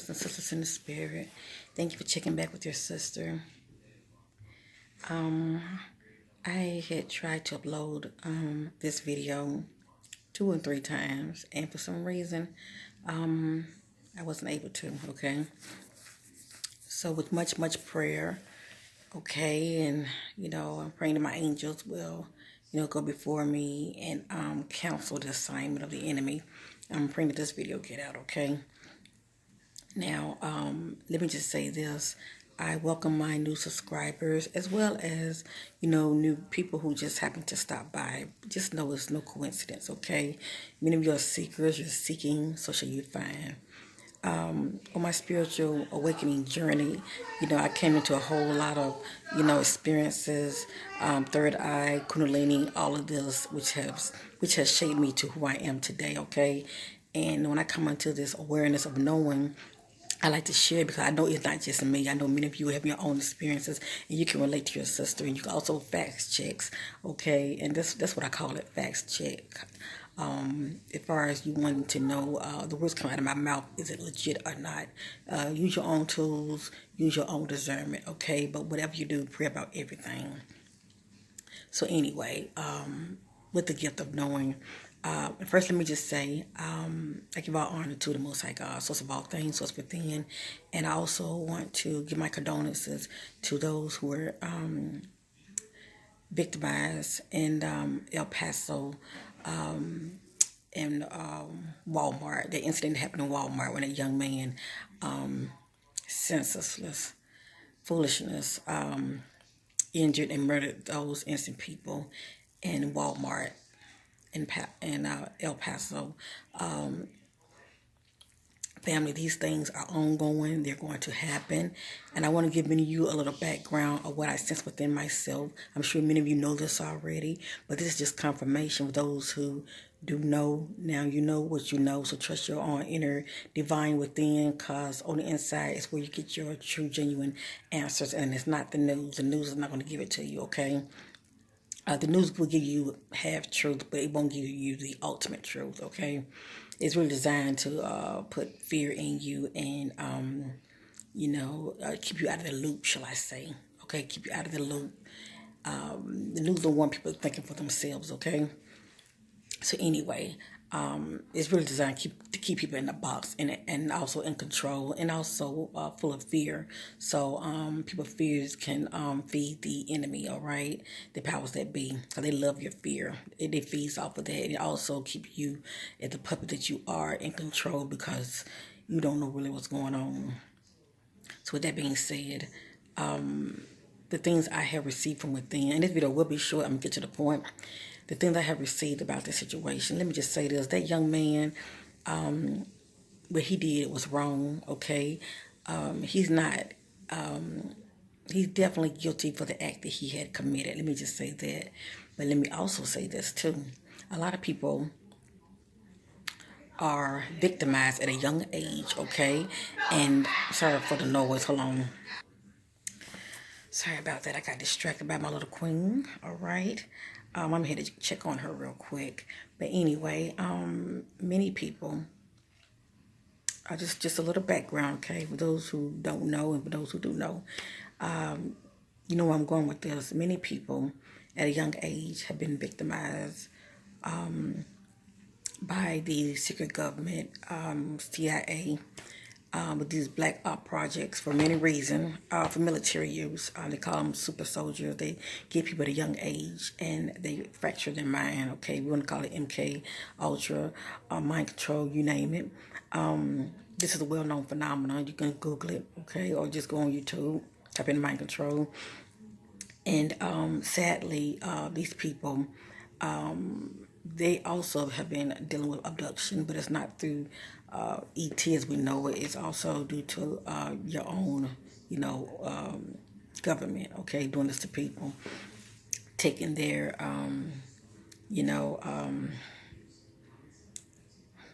brothers and sisters in the spirit. Thank you for checking back with your sister. I had tried to upload this video 2 and 3 times, and for some reason, I wasn't able to, okay? So with much prayer, okay, and, I'm praying that my angels will, go before me and cancel the assignment of the enemy. I'm praying that this video get out, okay? Now, let me just say this. I welcome my new subscribers as well as, new people who just happen to stop by. Just know it's no coincidence, okay? Many of you are seekers, you're seeking, so shall you find. On my spiritual awakening journey, I came into a whole lot of, experiences, third eye, kundalini, all of this, which has shaped me to who I am today, okay? And when I come into this awareness of knowing, I like to share because I know it's not just me. I know many of you have your own experiences and you can relate to your sister, and you can also fact checks, okay? And that's what I call it, fact check. As far as you wanting to know the words coming out of my mouth, is it legit or not? Use your own tools, use your own discernment, okay? But whatever you do, pray about everything. So anyway, with the gift of knowing, first let me just say, I give all honor to the Most High God, source of all things, source within. And I also want to give my condolences to those who were victimized in El Paso and Walmart. The incident happened in Walmart when a young man, senseless foolishness, injured and murdered those innocent people in Walmart in El Paso. Family, these things are ongoing. They're going to happen. And I want to give many of you a little background of what I sense within myself. I'm sure many of you know this already, but this is just confirmation for those who do know. Now you know what you know, so trust your own inner divine within, because on the inside is where you get your true, genuine answers, and it's not the news. The news is not going to give it to you, okay? The news will give you half truth, but it won't give you the ultimate truth, okay? It's really designed to put fear in you and, keep you out of the loop, shall I say, okay? Keep you out of the loop. The news don't want people thinking for themselves, okay? So anyway, it's really designed to keep people in the box and also in control and also full of fear. So people's fears can feed the enemy, all right? The powers that be. So they love your fear. They feeds off of that. It also keep you as the puppet that you are in control because you don't know really what's going on. So with that being said, the things I have received from within, and this video will be short, I'm going to get to the point. The things I have received about this situation, let me just say this. That young man, what he did was wrong, okay? He's not, he's definitely guilty for the act that he had committed. Let me just say that. But let me also say this too. A lot of people are victimized at a young age, okay? And sorry for the noise, hold on. Sorry about that. I got distracted by my little queen, all right? I'm here to check on her real quick. But anyway, many people, just a little background, okay, for those who don't know and for those who do know. You know where I'm going with this. Many people at a young age have been victimized by the secret government, CIA, with these black op projects for many reasons, for military use. They call them super soldiers. They get people at a young age and they fracture their mind, okay? We want to call it MK Ultra, mind control, you name it. This is a well-known phenomenon. You can Google it, okay? Or just go on YouTube, type in mind control. And sadly, these people, they also have been dealing with abduction, but it's not through ET as we know it. It's also due to your own, government, okay, doing this to people, taking their,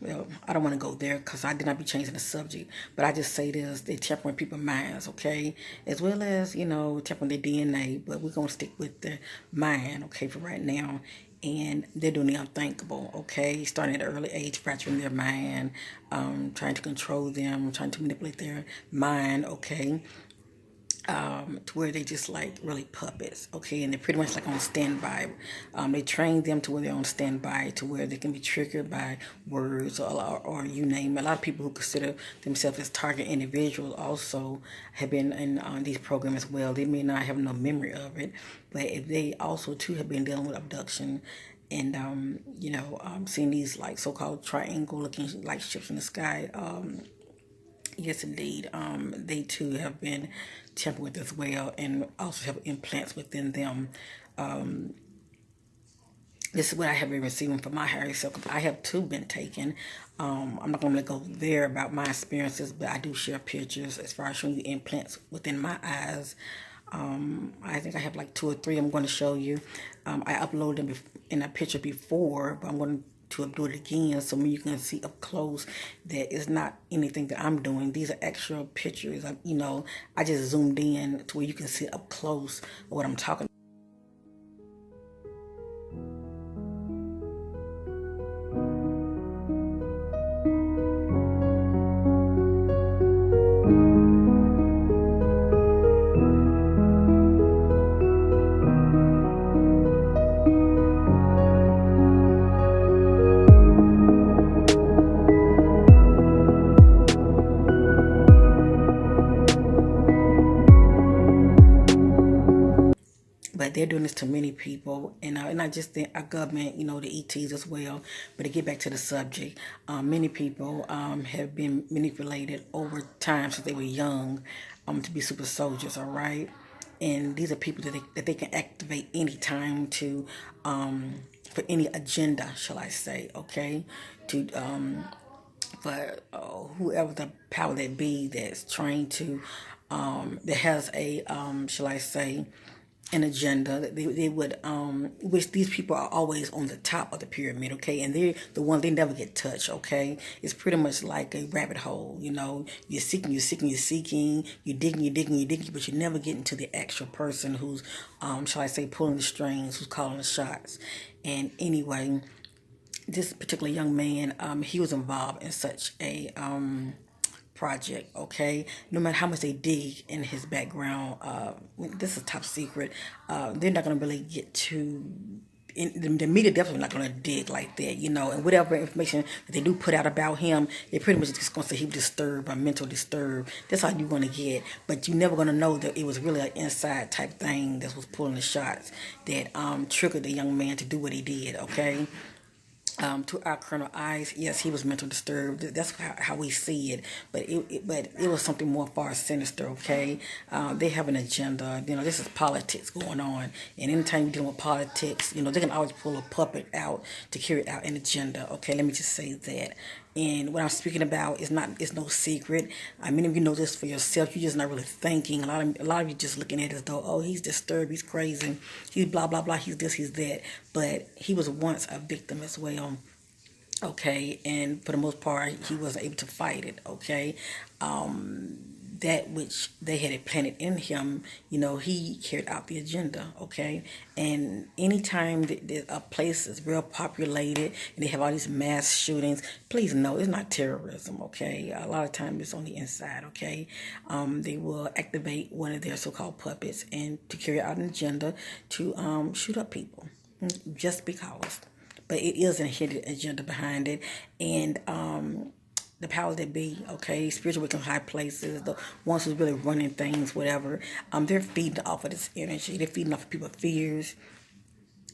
well, I don't want to go there because I did not be changing the subject, but I just say this, they're tampering people's minds, okay, as well as, tampering their DNA, but we're going to stick with the mind, okay, for right now. and they're doing the unthinkable, okay? Starting at an early age, fracturing their mind, trying to control them, trying to manipulate their mind, okay? To where they just like really puppets, okay, and they're pretty much like on standby. They train them to where they're on standby, to where they can be triggered by words or you name it. A lot of people who consider themselves as target individuals also have been in these programs as well. They may not have no memory of it, but if they also too have been dealing with abduction and seeing these like so-called triangle looking like ships in the sky. Yes, indeed. They too have been tempered with as well, and also have implants within them. This is what I have been receiving from my higher self. I have too been taken. I'm not going to go there about my experiences, but I do share pictures as far as showing you implants within my eyes. I think I have like 2 or 3 I'm going to show you. I uploaded them in a picture before, but I'm going to do it again so you can see up close that it's not anything that I'm doing. These are actual pictures. I just zoomed in to where you can see up close what I'm talking about. But they're doing this to many people, and not just our government, the ETs as well. But to get back to the subject, many people have been manipulated over time since they were young to be super soldiers, all right? And these are people that they can activate anytime to for any agenda, shall I say, okay? To for whoever the power that be that's trained to that has a shall I say an agenda that they would which these people are always on the top of the pyramid, okay, and they're the ones they never get touched, okay. It's pretty much like a rabbit hole, you're seeking, you're digging, but you never get into the actual person who's shall I say pulling the strings, who's calling the shots. And anyway, this particular young man, he was involved in such a project, okay? No matter how much they dig in his background, this is top secret, they're not going to really get to, the media definitely not going to dig like that, and whatever information that they do put out about him, they're pretty much just going to say he was disturbed or mental disturbed. That's all you're going to get, but you're never going to know that it was really an inside type thing that was pulling the shots that triggered the young man to do what he did, okay? To our colonel eyes, yes, he was mentally disturbed. That's how we see it. But it was something more far sinister. Okay, they have an agenda. This is politics going on, and anytime you're dealing with politics, they can always pull a puppet out to carry out an agenda. Okay, let me just say that. And what I'm speaking about is no secret. Many of you know this for yourself. You're just not really thinking. A lot of you just looking at it as though, oh, he's disturbed, he's crazy, he's blah blah blah, he's this, he's that. But he was once a victim as well. Okay, and for the most part, he wasn't able to fight it. Okay, that which they had implanted in him, he carried out the agenda, okay? And anytime that a place is real populated and they have all these mass shootings, please know it's not terrorism, okay? A lot of times it's on the inside, okay? They will activate one of their so-called puppets and to carry out an agenda to shoot up people just because. But it is a hidden agenda behind it, and the powers that be, okay, spiritual wickedness high places, the ones who's really running things, whatever, they're feeding off of this energy. They're feeding off of people's fears.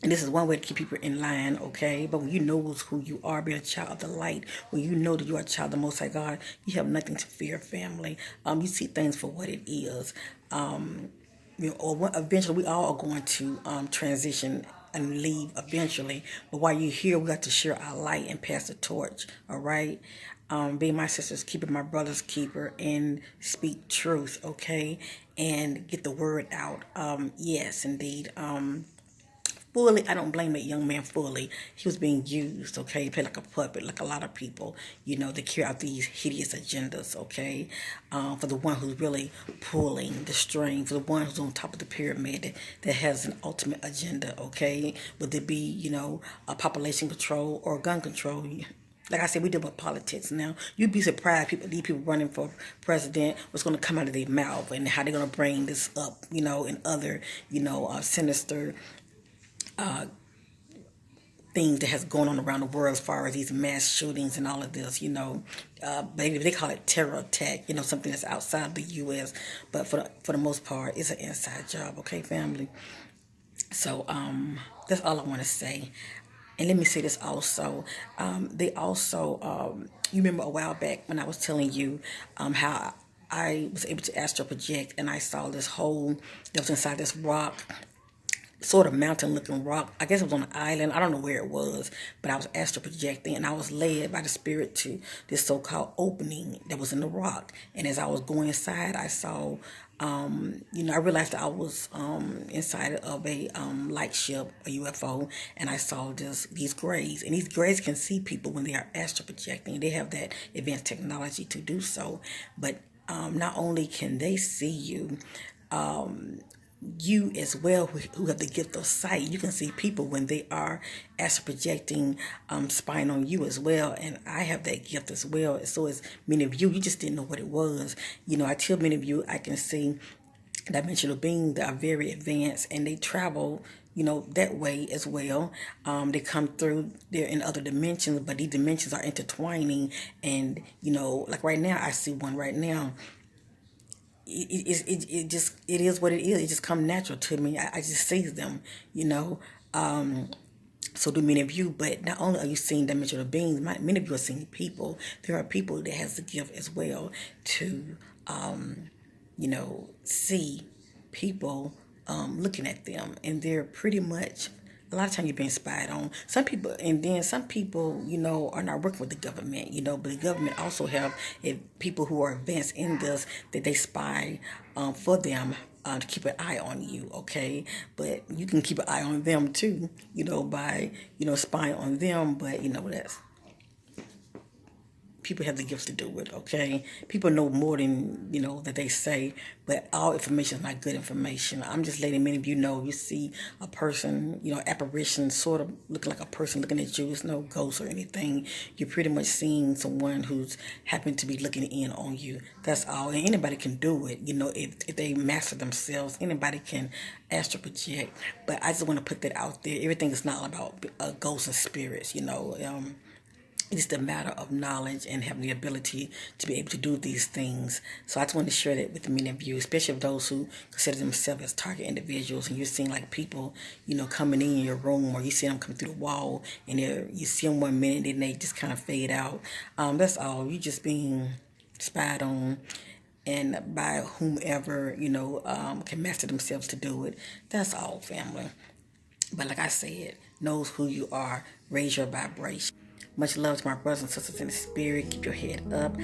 And this is one way to keep people in line, okay? But when you know who you are, being a child of the light, when you know that you are a child of the Most High God, you have nothing to fear, family. You see things for what it is. Eventually we all are going to transition and leave eventually. But while you're here, we got to share our light and pass the torch, all right? Being my sister's keeper, my brother's keeper, and speak truth, okay? And get the word out. Yes, indeed. fully, I don't blame that young man fully. He was being used, okay? He played like a puppet, like a lot of people, they carry out these hideous agendas, okay? For the one who's really pulling the string, for the one who's on top of the pyramid that has an ultimate agenda, okay? Would it be, a population control or gun control? Like I said, we deal with politics now. You'd be surprised these people running for president, what's going to come out of their mouth and how they're going to bring this up, and other, sinister things that has going on around the world as far as these mass shootings and all of this, they call it terror attack, something that's outside the U.S. But for the most part, it's an inside job, okay, family? So that's all I want to say. And let me say this also. They also, you remember a while back when I was telling you how I was able to astral project and I saw this hole that was inside this rock, sort of mountain looking rock. I guess it was on an island. I don't know where it was, but I was astral projecting and I was led by the spirit to this so-called opening that was in the rock. And as I was going inside, I saw, I realized that I was inside of a light ship, a UFO, and I saw these grays. And these grays can see people when they are astral projecting. They have that advanced technology to do so. But not only can they see you, you as well who have the gift of sight, you can see people when they are astral projecting, spying on you as well. And I have that gift as well. So as many of you just didn't know what it was. I tell many of you I can see dimensional beings that are very advanced and they travel that way as well. They come through, they're in other dimensions, but these dimensions are intertwining. And like right now, I see one right now. It is what it is. It just comes natural to me. I just see them, so do many of you. But not only are you seeing dimensional beings, many of you are seeing people. There are people that has the gift as well to, see people looking at them, and they're pretty much. A lot of times you're being spied on. Some people, are not working with the government, but the government also have people who are advanced in this, that they spy for them to keep an eye on you, okay? But you can keep an eye on them too, by, spying on them, but, that's people have the gifts to do it, okay? People know more than, that they say, but all information is not good information. I'm just letting many of you know, you see a person, apparition sort of looking like a person looking at you. It's no ghost or anything. You're pretty much seeing someone who's happened to be looking in on you. That's all. And anybody can do it, if they master themselves. Anybody can astral project. But I just want to put that out there. Everything is not about ghosts and spirits, It's a matter of knowledge and having the ability to be able to do these things. So I just want to share that with many of you, especially of those who consider themselves as target individuals. And you're seeing like people, coming in your room, or you see them come through the wall, and you see them 1 minute, and they just kind of fade out. That's all. You just being spied on, and by whomever can master themselves to do it. That's all, family. But like I said, knows who you are. Raise your vibration. Much love to my brothers and sisters in the spirit. Keep your head up.